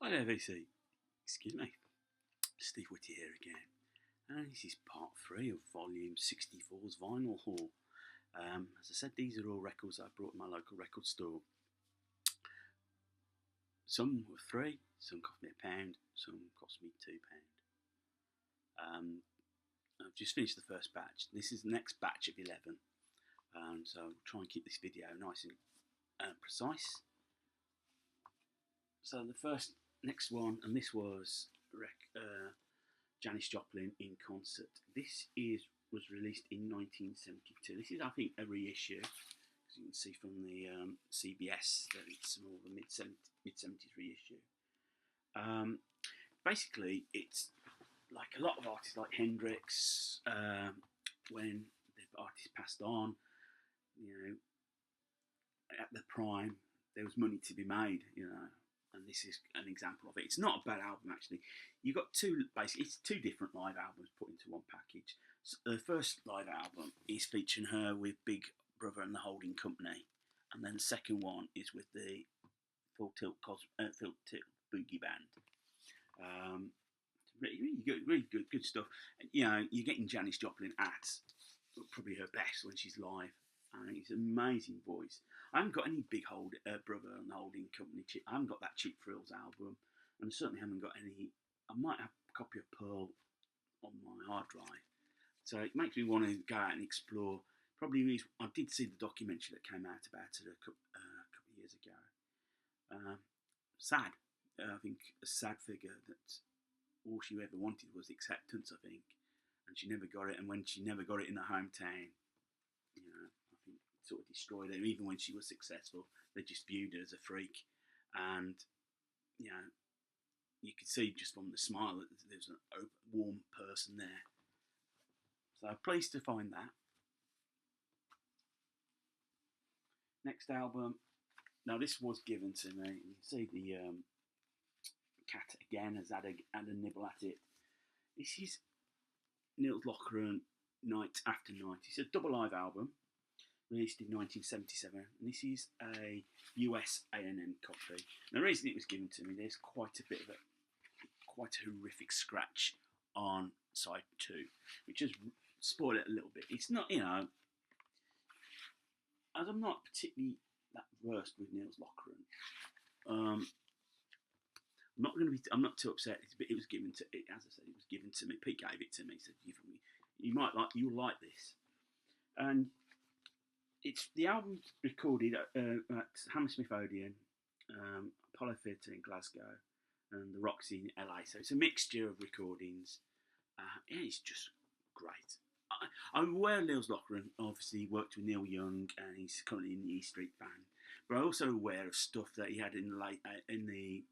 Hi there, VC. Excuse me. Steve Whitty here again. And this is part 3 of volume 64's vinyl haul. As I said, these are all records I brought to my local record store. Some were free, some cost me £1, some cost me £2. I've just finished the first batch. This is the next batch of 11. So I'll try and keep this video nice and precise. So the next one, and this was Janis Joplin in concert. This was released in 1972. This is, I think, a reissue, as you can see from the CBS that it's more of a mid-70s reissue. Basically, it's like a lot of artists, like Hendrix, when the artist passed on, at the prime, there was money to be made, and this is an example of it. It's not a bad album, actually. You've got it's two different live albums put into one package. So the first live album is featuring her with Big Brother and the Holding Company, and then the second one is with the Full Tilt Boogie Band. Really good stuff. You're getting Janis Joplin at probably her best when she's live. It's an amazing voice. I haven't got any Big Brother and the Holding Company. I haven't got that Cheap Thrills album, and I certainly haven't got any. I might have a copy of Pearl on my hard drive, so it makes me want to go out and explore. Probably I did see the documentary that came out about it a couple of years ago. Sad. I think a sad figure that all she ever wanted was acceptance, I think, and she never got it. And when she never got it in her hometown, I think it sort of destroyed her. Even when she was successful, they just viewed her as a freak. And you could see just from the smile that there's a warm person there. So pleased to find that. Next album. Now this was given to me. You can see the cat again has had a nibble at it. This is Nils Lockeran, Night After Night. It's a double live album released in 1977, and this is a US A&M copy. And the reason it was given to me, there's quite a horrific scratch on side 2, which has spoiled it a little bit. It's not, as I'm not particularly that versed with Nils Lockeran, I'm not too upset. It was given to, as I said, it was given to me. Pete gave it to me. He said, you'll like this. And the album's recorded at Hammersmith Odeon, Apollo Theatre in Glasgow, and the Roxy in LA. So it's a mixture of recordings. It's just great. I'm aware Nils Lockeran obviously worked with Neil Young, and he's currently in the E Street Band. But I'm also aware of stuff that he had in the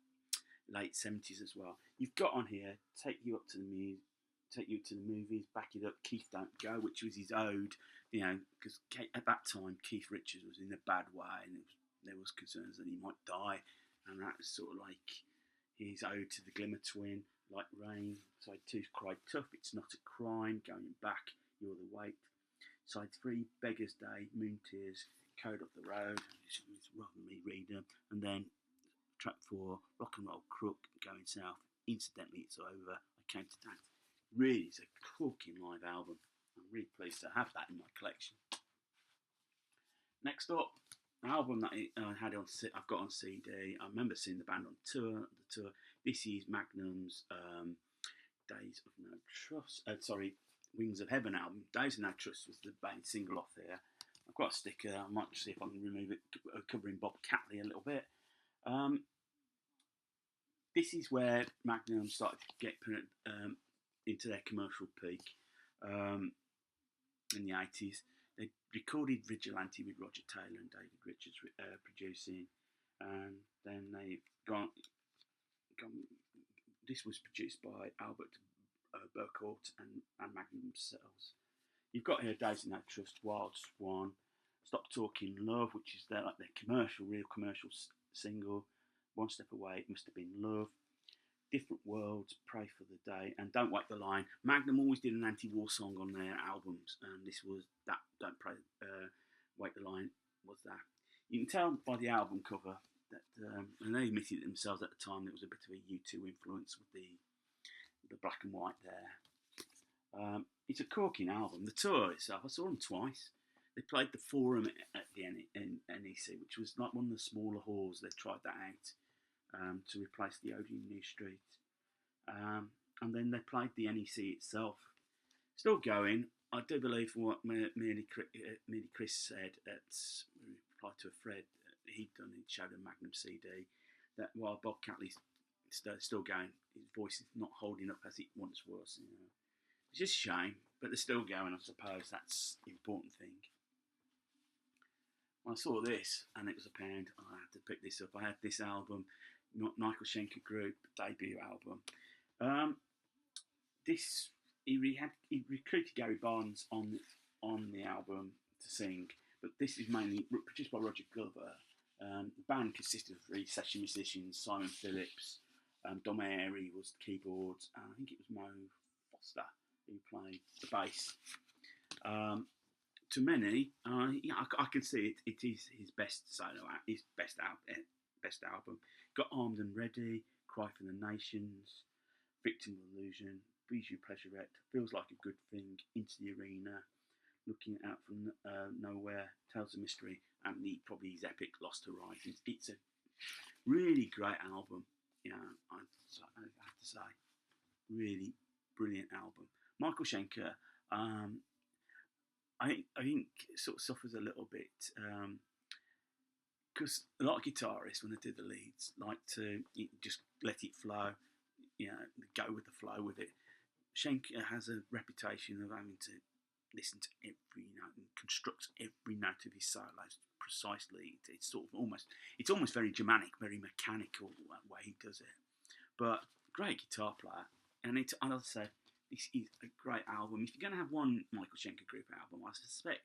late 70s as well. You've got on here Take You to the Movies, Back It Up, Keith Don't Go, which was his ode, because at that time Keith Richards was in a bad way, and there was concerns that he might die, and that was sort of like his ode to the Glimmer Twin, Like Rain. Side 2, Cry Tough, It's Not a Crime, Going Back, You're the Weight. Side 3, Beggar's Day, Moon Tears, Code Up the Road, it's rather me read them, and then track 4, Rock and Roll Crook, Going South, Incidentally It's Over, I Came to Dance. Really, it's a corking live album. I'm really pleased to have that in my collection. Next up, an album that I've got on CD. I remember seeing the band on tour. This is Magnum's Days of No Trust. Wings of Heaven album. Days of No Trust was the main single off there. I've got a sticker. I might see if I can remove it, covering Bob Catley a little bit. This is where Magnum started to get into their commercial peak in the 80s. They recorded Vigilante with Roger Taylor and David Richards producing, and then they've gone. This was produced by Albert Burkhardt and Magnum themselves. You've got here Days of No Trust, Wild Swan, Stop Talking Love, which is their real commercial single. One Step Away, It Must Have Been Love. Different Worlds, Pray for the Day, and Don't Wait the Line. Magnum always did an anti-war song on their albums, and this was that. Don't Wait the Line was that. You can tell by the album cover and they admitted it themselves at the time. There was a bit of a U2 influence with the black and white there. It's a corking album. The tour itself, I saw them twice. They played the Forum at the NEC, which was like one of the smaller halls. They tried that out to replace the Odeon New Street. And then they played the NEC itself. Still going. I do believe from what merely Chris said at reply to a thread he'd done, he'd showed a Magnum CD, that while Bob Catley's still going, his voice is not holding up as it once was. You know. It's just a shame, but they're still going, I suppose. That's the important thing. When I saw this, and it was £1, I had to pick this up. I had this album, Michael Schenker Group debut album. He recruited Gary Barnes on the album to sing, but this is mainly produced by Roger Glover. The band consisted of 3 session musicians: Simon Phillips, Dom Airy was the keyboards, and I think it was Mo Foster who played the bass. To many, I can see it is his best solo, his best album. Got Armed and Ready, Cry for the Nations, Victim of Illusion, Bijou Pleasurette, Feels Like a Good Thing, Into the Arena, Looking Out from Nowhere, Tales of Mystery, and probably his epic Lost Horizons. It's a really great album. You know, I have to say, really brilliant album. Michael Schenker, I think sort of suffers a little bit because a lot of guitarists, when they do the leads, like to just let it flow, you know, go with the flow with it. Schenker has a reputation of having to listen to every note and construct every note of his solos precisely. It's almost very Germanic, very mechanical way he does it. But great guitar player, and as I say, this is a great album. If you're going to have one Michael Schenker Group album, I suspect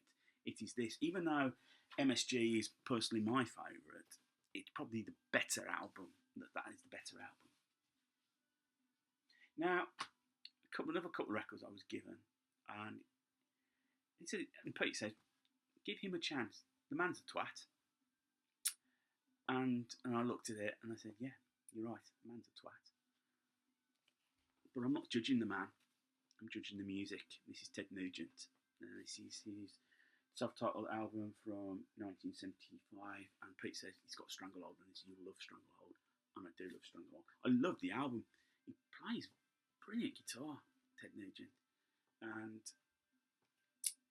it is this. Even though MSG is personally my favourite, it's probably the better album. That is the better album. Now, another couple of records I was given, and Pete said, give him a chance. The man's a twat. And I looked at it and I said, yeah, you're right, the man's a twat. But I'm not judging the man. I'm judging the music. This is Ted Nugent. This is his self-titled album from 1975. And Pete says he's got Stranglehold, and you love Stranglehold. And I do love Stranglehold. I love the album. He plays brilliant guitar, Ted Nugent. And,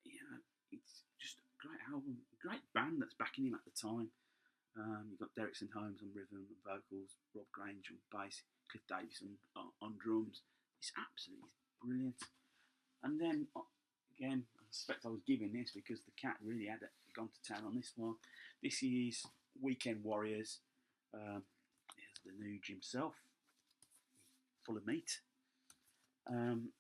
yeah, it's just a great album. Great band that's backing him at the time. You've got Derek St. Holmes on rhythm and vocals, Rob Grange on bass, Cliff Davis on drums. It's absolutely brilliant. And then, again, I suspect I was giving this because the cat really had gone to town on this one. This is Weekend Warriors. Here's the Nuge himself, full of meat. And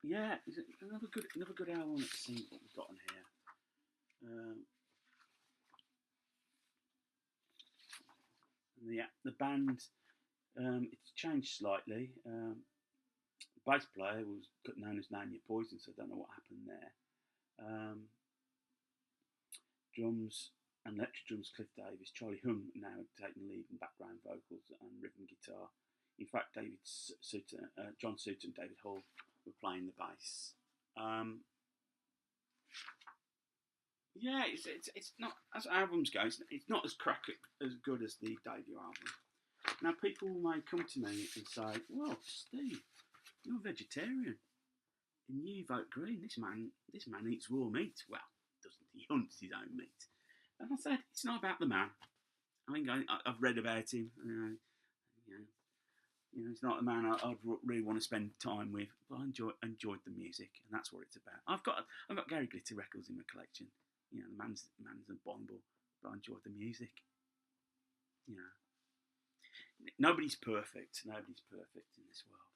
yeah, another good album. Let's see what we've got on here. The band, it's changed slightly. The bass player was known as Nanya Poison, so I don't know what happened there. Drums and electric drums, Cliff Davis. Charlie Hung now taking the lead in background vocals and rhythm guitar. In fact, John Suter and David Hall were playing the bass. Yeah, it's not, as albums go, it's not as good as the debut album. Now, people may come to me and say, "Well, Steve, you're a vegetarian, and you vote green. This man eats raw meat." Well, doesn't he? Hunts his own meat. And I said, it's not about the man. I think I've read about him. He's not a man I'd really want to spend time with. But I enjoyed the music, and that's what it's about. I've got Gary Glitter records in my collection. You know, the man's abominable, but I enjoyed the music. You know, nobody's perfect. Nobody's perfect in this world.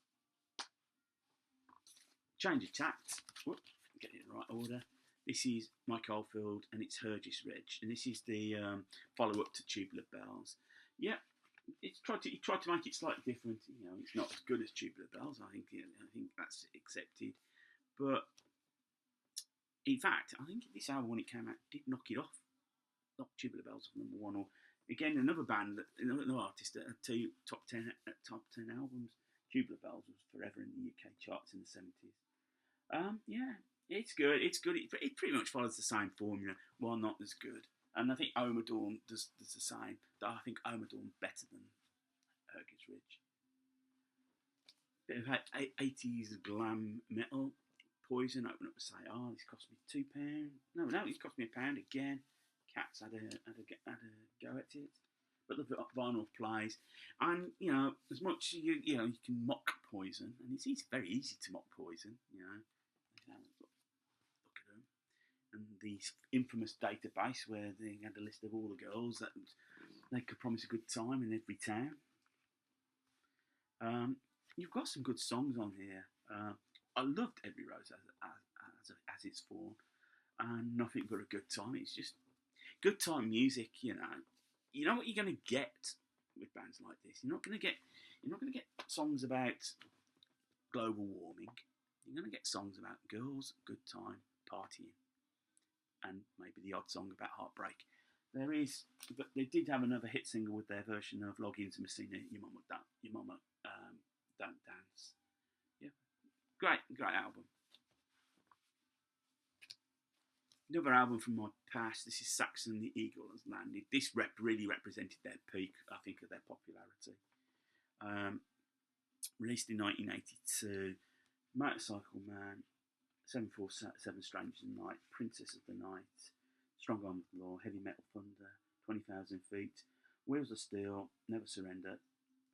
Change of tact. Whoop, get it in the right order. This is Mike Oldfield, and it's Hergest Reg, and this is the follow-up to Tubular Bells. Yeah, he tried to make it slightly different. You know, it's not as good as Tubular Bells. I think that's accepted, but in fact, I think this album when it came out did knock it off. like Tubular Bells was #1, or again another band, another artist that had 2 top 10 albums. Tubular Bells was forever in the UK charts in the 70s. Yeah, it's good. It's good. It pretty much follows the same formula, while not as good. And I think Omadorn does the same. I think Omadorn better than Hergage Ridge. Bit of 80s glam metal. Poison open up and say, "Oh, this cost me £2." No, it's cost me £1 again. Cats had a go at it, but the vinyl plays, and as much you can mock Poison, and it's very easy to mock Poison. Look at them, and the infamous database where they had a list of all the girls that they could promise a good time in every town. You've got some good songs on here. I loved Every Rose as its form, and Nothing But a Good Time. It's just good time music. You know what you're going to get with bands like this. You're not going to get songs about global warming. You're going to get songs about girls, good time, partying, and maybe the odd song about heartbreak. But they did have another hit single with their version of Log Into Messina, Your Mama Don't Dance. Yeah, great album. Another album from my past. This is Saxon, The Eagle Has Landed. This really represented their peak, I think, of their popularity. Released in 1982. Motorcycle Man, 747 Strangers in the Night, Princess of the Night, Strong Arm of the Law, Heavy Metal Thunder, 20,000 Feet, Wheels of Steel, Never Surrender,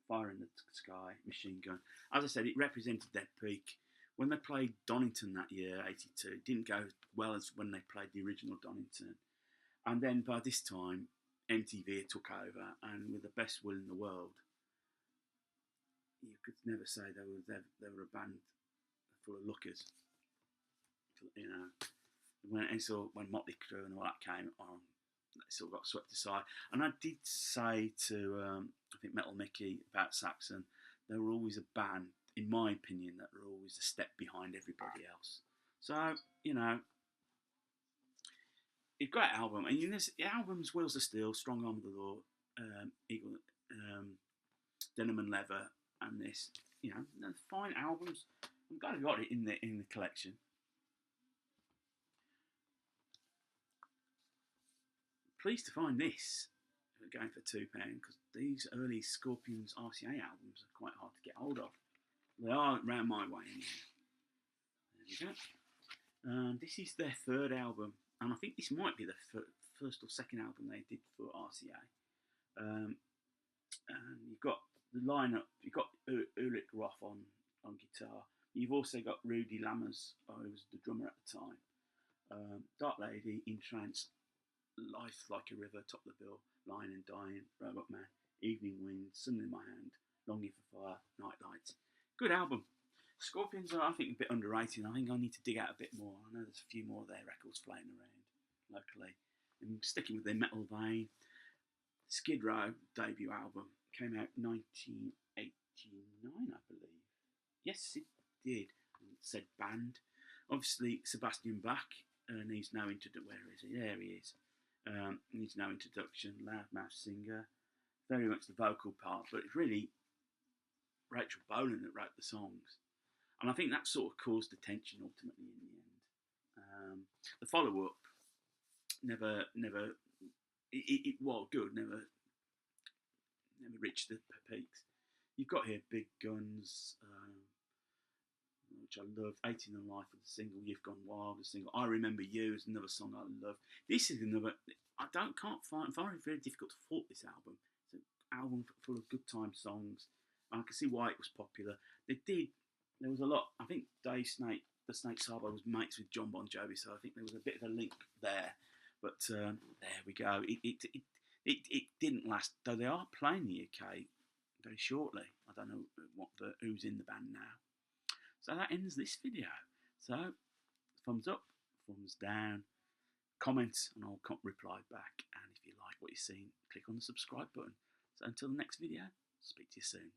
Fire in the Sky, Machine Gun. As I said, it represented their peak. When they played Donington that year, 82, it didn't go well as when they played the original Donington. And then by this time, MTV took over, and with the best will in the world, you could never say they were a band full of lookers. When Motley Crue and all that came on, they sort of got swept aside. And I did say to I think Metal Mickey about Saxon, they were always a band, in my opinion, that were always a step behind everybody else. So a great album, and the album's Wheels of Steel, Strong Arm of the Law, Eagle, Denim and Leather, and this, they're fine albums. I'm glad I got it in the collection. Pleased to find this going for £2, because these early Scorpions RCA albums are quite hard to get hold of. They are round my way anyway. There we go. And this is their third album, and I think this might be the first or second album they did for RCA. And you've got the lineup. You've got Ulrich Roth on guitar. You've also got Rudy Lammers, who was the drummer at the time. Dark Lady, In Trance, Life Like a River, Top of the Bill, Lying and Dying, Robot Man, Evening Wind, Sun in My Hand, Longing for Fire, Night Lights. Good album. Scorpions are, I think, a bit underrated. I think I need to dig out a bit more. I know there's a few more of their records floating around locally. And sticking with their metal vein, Skid Row debut album came out 1989, I believe. Yes, it did. It said band. Obviously, Sebastian Bach needs no introduction. Where is he? There he is. Needs no introduction. Loudmouth singer. Very much the vocal part, but it's really Rachel Bolan that wrote the songs. And I think that sort of caused the tension ultimately in the end. The follow-up it was good, never reached the peaks. You've got here Big Guns, which I love. 18 and Life was the single. You've Gone Wild, the single. I Remember You is another song I love. This is another. I find it very difficult to fault this album. It's an album full of good time songs. And I can see why it was popular. There was a lot. I think the Snake Sabo was mates with John Bon Jovi, so I think there was a bit of a link there. But there we go. It didn't last, though they are playing the UK very shortly. I don't know who's in the band now. So that ends this video. So thumbs up, thumbs down, comments, and I'll reply back. And if you like what you've seen, click on the subscribe button. So until the next video, speak to you soon.